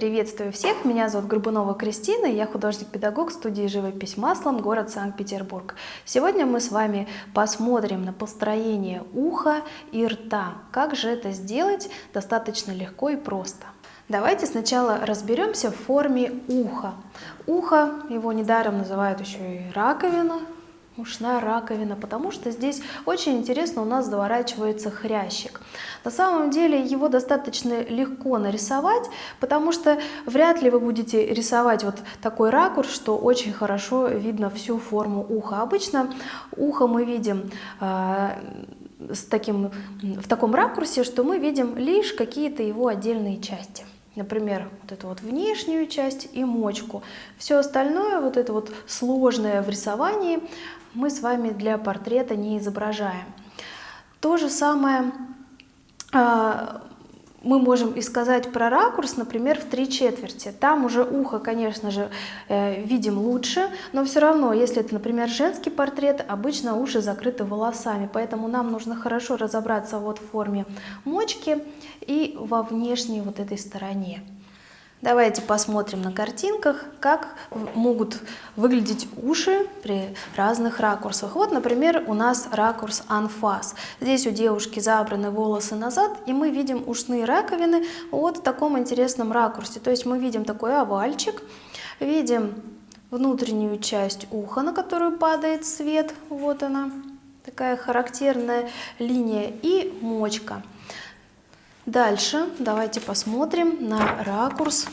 Приветствую всех, меня зовут Горбунова Кристина, я художник-педагог студии «Живопись маслом», город Санкт-Петербург. Сегодня мы с вами посмотрим на построение уха и рта. Как же это сделать достаточно легко и просто. Давайте сначала разберемся в форме уха. Ухо, его недаром называют еще и раковина. Ушная раковина, потому что здесь очень интересно у нас заворачивается хрящик. На самом деле его достаточно легко нарисовать, потому что вряд ли вы будете рисовать вот такой ракурс, что очень хорошо видно всю форму уха. Обычно ухо мы видим в таком ракурсе, что мы видим лишь какие-то его отдельные части. Например, вот эту вот внешнюю часть и мочку. Все остальное, вот это вот сложное в рисовании, мы с вами для портрета не изображаем. То же самое мы можем и сказать про ракурс, например, в 3/4. Там уже ухо, конечно же, видим лучше, но все равно, если это, например, женский портрет, обычно уши закрыты волосами, поэтому нам нужно хорошо разобраться вот в форме мочки и во внешней вот этой стороне. Давайте посмотрим на картинках, как могут выглядеть уши при разных ракурсах. Вот, например, у нас ракурс анфас. Здесь у девушки забраны волосы назад, и мы видим ушные раковины вот в таком интересном ракурсе. То есть мы видим такой овальчик, видим внутреннюю часть уха, на которую падает свет. Вот она, такая характерная линия, и мочка. Дальше давайте посмотрим на ракурс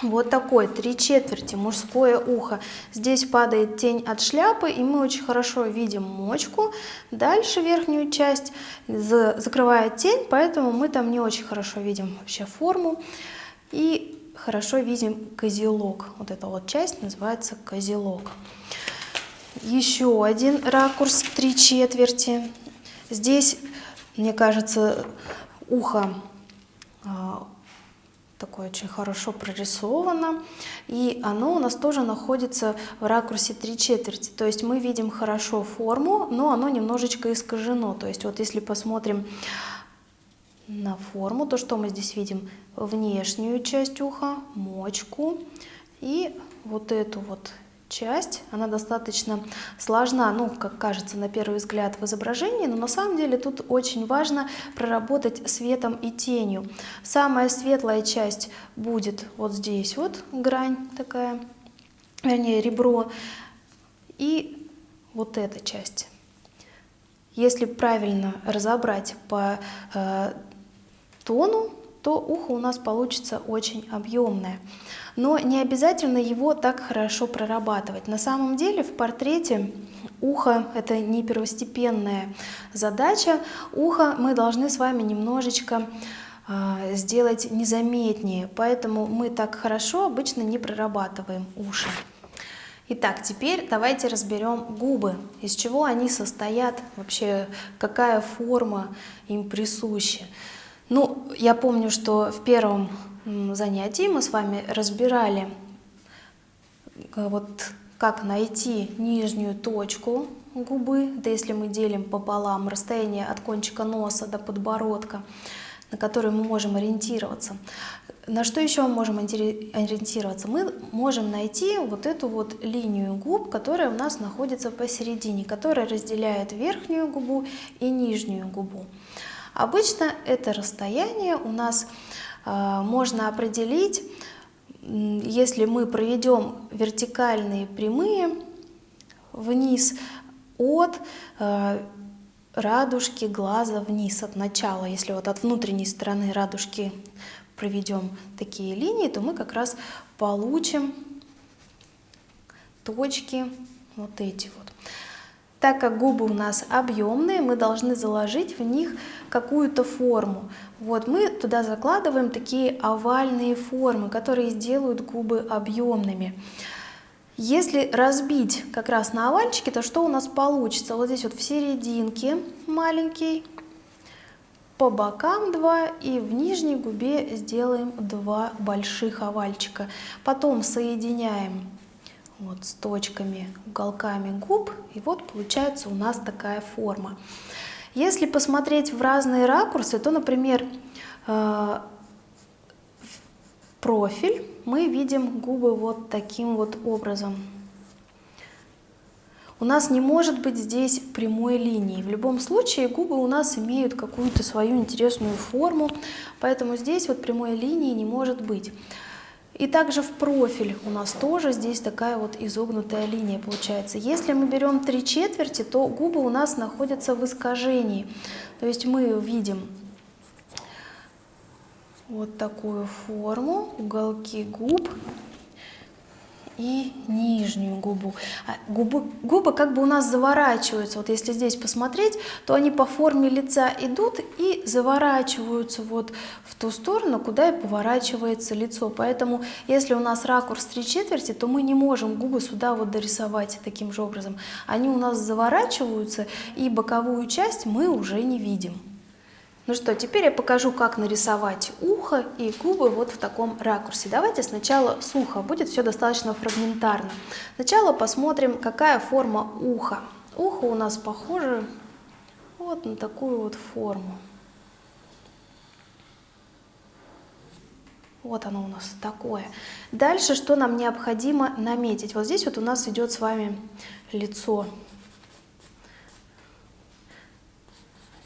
вот такой, 3/4, мужское ухо. Здесь падает тень от шляпы, и мы очень хорошо видим мочку. Дальше верхнюю часть закрывает тень, поэтому мы там не очень хорошо видим вообще форму. И хорошо видим козелок. Вот эта вот часть называется козелок. Еще один ракурс 3/4. Здесь, мне кажется, ухо такое очень хорошо прорисовано, и оно у нас тоже находится в ракурсе 3/4. То есть мы видим хорошо форму, но оно немножечко искажено. То есть вот если посмотрим на форму, то что мы здесь видим? Внешнюю часть уха, мочку и вот эту вот часть, она достаточно сложна, ну, как кажется на первый взгляд в изображении, но на самом деле тут очень важно проработать светом и тенью. Самая светлая часть будет вот здесь вот грань такая, вернее ребро, и вот эта часть. Если правильно разобрать по тону, то ухо у нас получится очень объемное. Но не обязательно его так хорошо прорабатывать. На самом деле в портрете ухо — это не первостепенная задача. Ухо мы должны с вами немножечко сделать незаметнее, поэтому мы так хорошо обычно не прорабатываем уши. Итак, теперь давайте разберем губы, из чего они состоят, вообще какая форма им присуща. Ну, я помню, что в первом занятии мы с вами разбирали, вот как найти нижнюю точку губы, да если мы делим пополам расстояние от кончика носа до подбородка, на который мы можем ориентироваться. На что еще мы можем ориентироваться? Мы можем найти вот эту вот линию губ, которая у нас находится посередине, которая разделяет верхнюю губу и нижнюю губу. Обычно это расстояние у нас можно определить, если мы проведем вертикальные прямые вниз от радужки глаза вниз, от начала. Если вот от внутренней стороны радужки проведем такие линии, то мы как раз получим точки вот эти вот. Так как губы у нас объемные, мы должны заложить в них какую-то форму. Вот мы туда закладываем такие овальные формы, которые сделают губы объемными. Если разбить как раз на овальчики, то что у нас получится? Вот здесь вот в серединке маленький, по бокам 2 и в нижней губе сделаем 2 больших овальчика. Потом соединяем вот с точками, уголками губ, и вот получается у нас такая форма. Если посмотреть в разные ракурсы, то, например, профиль мы видим губы вот таким вот образом. У нас не может быть здесь прямой линии. В любом случае губы у нас имеют какую-то свою интересную форму, поэтому здесь вот прямой линии не может быть. И также в профиль у нас тоже здесь такая вот изогнутая линия получается. Если мы берем 3/4, то губы у нас находятся в искажении. То есть мы видим вот такую форму, уголки губ и нижнюю губу. Губы как бы у нас заворачиваются. Вот если здесь посмотреть, то они по форме лица идут и заворачиваются вот в ту сторону, куда и поворачивается лицо. Поэтому если у нас ракурс 3/4, то мы не можем губы сюда вот дорисовать таким же образом. Они у нас заворачиваются, и боковую часть мы уже не видим. Ну что, теперь я покажу, как нарисовать ухо и губы вот в таком ракурсе. Давайте сначала с уха, будет все достаточно фрагментарно. Сначала посмотрим, какая форма уха. Ухо у нас похоже вот на такую вот форму. Вот оно у нас такое. Дальше, что нам необходимо наметить? Вот здесь вот у нас идет с вами лицо.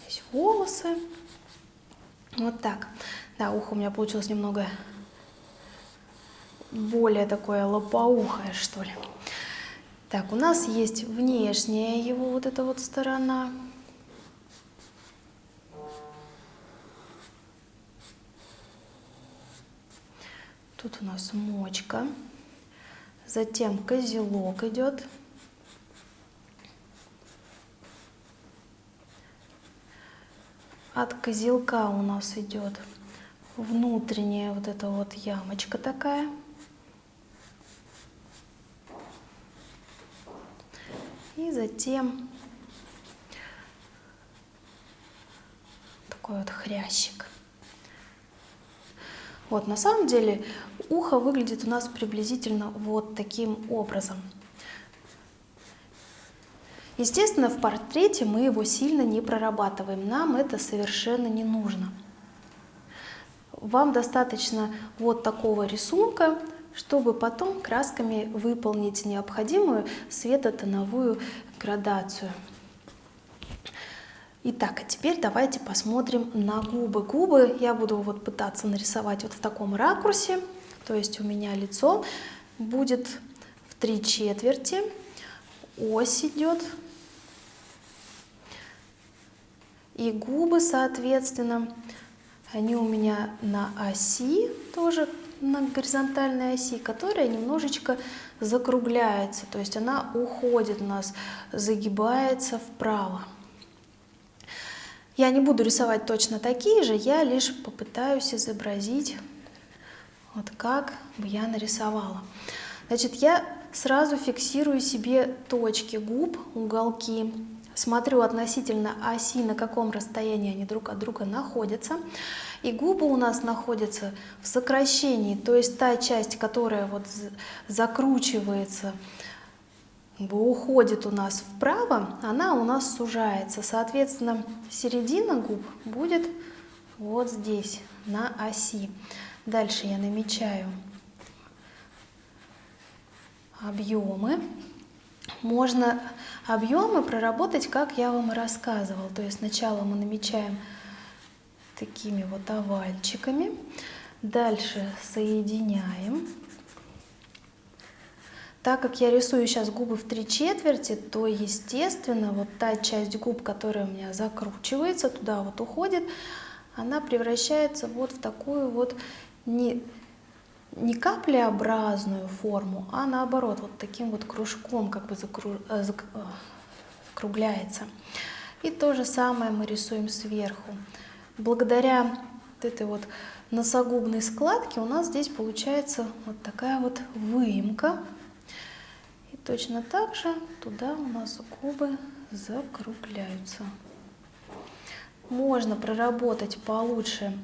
Здесь волосы. Вот так. Да, ухо у меня получилось немного более такое лопоухое, что ли. Так, у нас есть внешняя его вот эта вот сторона. Тут у нас мочка. Затем козелок идет. От козелка у нас идет внутренняя вот эта вот ямочка такая. И затем такой вот хрящик. Вот на самом деле ухо выглядит у нас приблизительно вот таким образом. Естественно, в портрете мы его сильно не прорабатываем, нам это совершенно не нужно. Вам достаточно вот такого рисунка, чтобы потом красками выполнить необходимую светотоновую градацию. Итак, а теперь давайте посмотрим на губы. Губы я буду вот пытаться нарисовать вот в таком ракурсе, то есть у меня лицо будет в 3/4, ось идет. И губы, соответственно, они у меня на оси, тоже на горизонтальной оси, которая немножечко закругляется. То есть она уходит у нас, загибается вправо. Я не буду рисовать точно такие же, я лишь попытаюсь изобразить, вот как бы я нарисовала. Значит, я сразу фиксирую себе точки губ, уголки. Смотрю относительно оси, на каком расстоянии они друг от друга находятся. И губы у нас находятся в сокращении, то есть та часть, которая вот закручивается, уходит у нас вправо, она у нас сужается. Соответственно, середина губ будет вот здесь, на оси. Дальше я намечаю объемы. Можно объемы проработать, как я вам и рассказывала. То есть сначала мы намечаем такими вот овальчиками, дальше соединяем. Так как я рисую сейчас губы в 3/4, то, естественно, вот та часть губ, которая у меня закручивается, туда вот уходит, она превращается вот в такую вот не каплеобразную форму, а наоборот, вот таким вот кружком как бы закругляется. И то же самое мы рисуем сверху. Благодаря вот этой вот носогубной складке у нас здесь получается вот такая вот выемка. И точно так же туда у нас губы закругляются. Можно проработать получше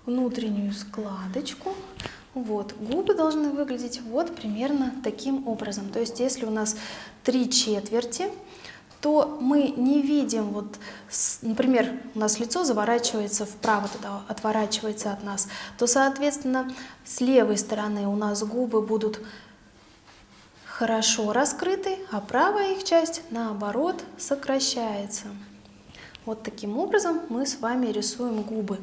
внутреннюю складочку. Вот, губы должны выглядеть вот примерно таким образом. То есть если у нас 3/4, то мы не видим, вот, например, у нас лицо заворачивается вправо, туда отворачивается от нас, то, соответственно, с левой стороны у нас губы будут хорошо раскрыты, а правая их часть, наоборот, сокращается. Вот таким образом мы с вами рисуем губы.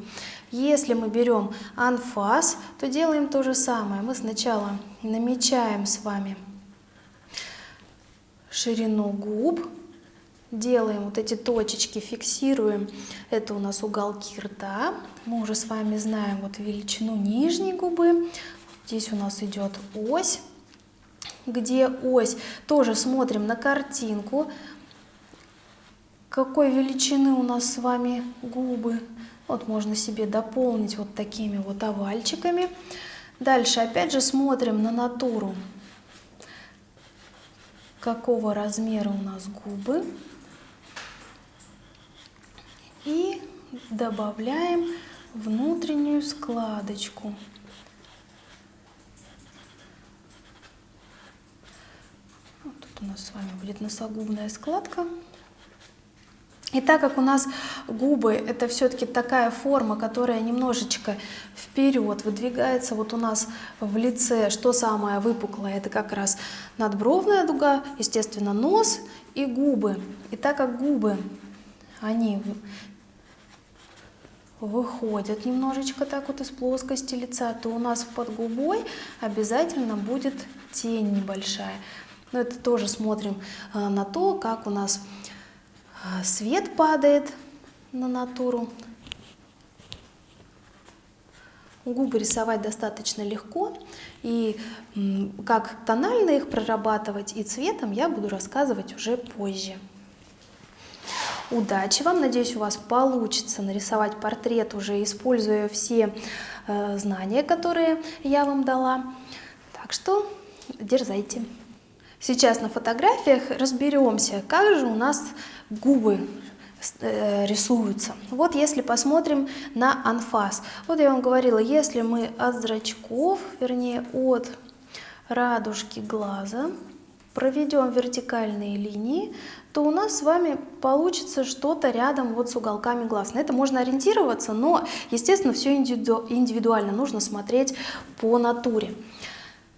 Если мы берем анфас, то делаем то же самое. Мы сначала намечаем с вами ширину губ, делаем вот эти точечки, фиксируем. Это у нас уголки рта. Мы уже с вами знаем вот величину нижней губы. Здесь у нас идет ось. Где ось? Тоже смотрим на картинку. Какой величины у нас с вами губы. Вот можно себе дополнить вот такими вот овальчиками. Дальше опять же смотрим на натуру. Какого размера у нас губы. И добавляем внутреннюю складочку. Вот тут у нас с вами будет носогубная складка. И так как у нас губы это все-таки такая форма, которая немножечко вперед выдвигается, вот у нас в лице, что самое выпуклое, это как раз надбровная дуга, естественно, нос и губы. И так как губы, они выходят немножечко так вот из плоскости лица, то у нас под губой обязательно будет тень небольшая. Но это тоже смотрим на то, как у нас свет падает на натуру. Губы рисовать достаточно легко, и как тонально их прорабатывать и цветом я буду рассказывать уже позже. Удачи вам! Надеюсь, у вас получится нарисовать портрет, уже используя все знания, которые я вам дала. Так что дерзайте! Сейчас на фотографиях разберемся, как же у нас губы рисуются. Вот если посмотрим на анфас. Вот я вам говорила, если мы от зрачков, вернее от радужки глаза проведем вертикальные линии, то у нас с вами получится что-то рядом вот с уголками глаз. На это можно ориентироваться, но, естественно, все индивидуально, нужно смотреть по натуре.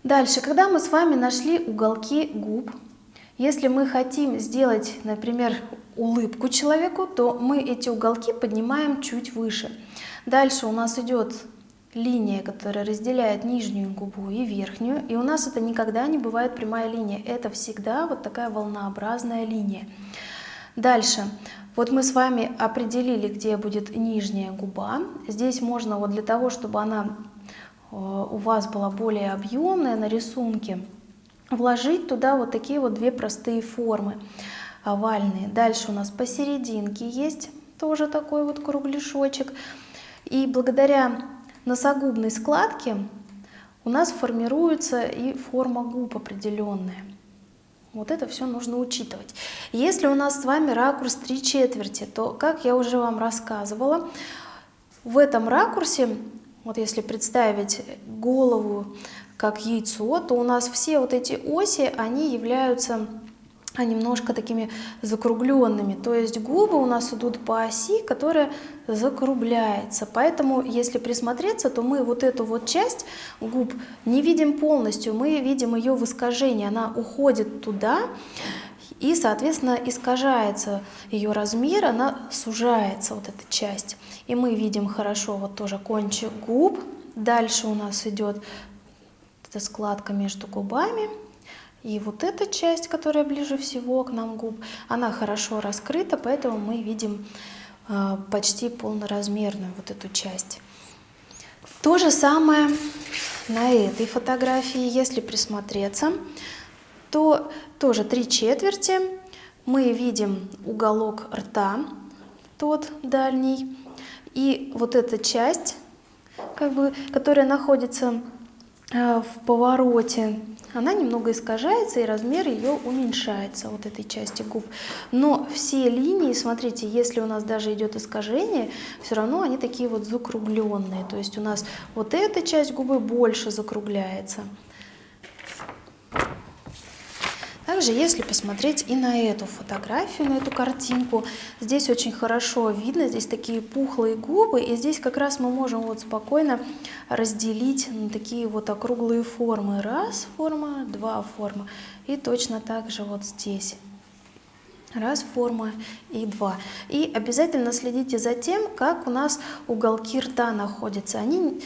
Дальше, когда мы с вами нашли уголки губ, если мы хотим сделать, например, улыбку человеку, то мы эти уголки поднимаем чуть выше. Дальше у нас идет линия, которая разделяет нижнюю губу и верхнюю, и у нас это никогда не бывает прямая линия, это всегда вот такая волнообразная линия. Дальше, вот мы с вами определили, где будет нижняя губа. Здесь можно вот для того, чтобы она у вас была более объемная на рисунке, вложить туда вот такие вот две простые формы овальные. Дальше у нас посерединке есть тоже такой вот кругляшочек. И благодаря носогубной складке у нас формируется и форма губ определенная. Вот это все нужно учитывать. Если у нас с вами ракурс 3/4, то, как я уже вам рассказывала, в этом ракурсе, вот если представить голову как яйцо, то у нас все вот эти оси, они являются немножко такими закругленными. То есть губы у нас идут по оси, которая закругляется. Поэтому, если присмотреться, то мы вот эту вот часть губ не видим полностью, мы видим ее в искажении. Она уходит туда и, соответственно, искажается ее размер, она сужается, вот эта часть. И мы видим хорошо вот тоже кончик губ. Дальше у нас идет эта складка между губами. И вот эта часть, которая ближе всего к нам губ, она хорошо раскрыта, поэтому мы видим почти полноразмерную вот эту часть. То же самое на этой фотографии, если присмотреться, то тоже 3/4. Мы видим уголок рта, тот дальний, и вот эта часть, которая находится в повороте, она немного искажается, и размер ее уменьшается, вот этой части губ. Но все линии, смотрите, если у нас даже идет искажение, все равно они такие вот закругленные. То есть у нас вот эта часть губы больше закругляется. Также, если посмотреть и на эту фотографию, на эту картинку, здесь очень хорошо видно, здесь такие пухлые губы, и здесь как раз мы можем вот спокойно разделить на такие вот округлые формы. Раз форма, два форма. И точно так же вот здесь. Раз форма и два. И обязательно следите за тем, как у нас уголки рта находятся. Они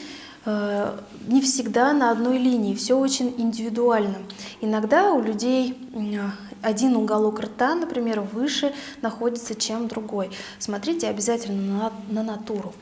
не всегда на одной линии, все очень индивидуально. Иногда у людей один уголок рта, например, выше находится, чем другой. Смотрите обязательно на натуру.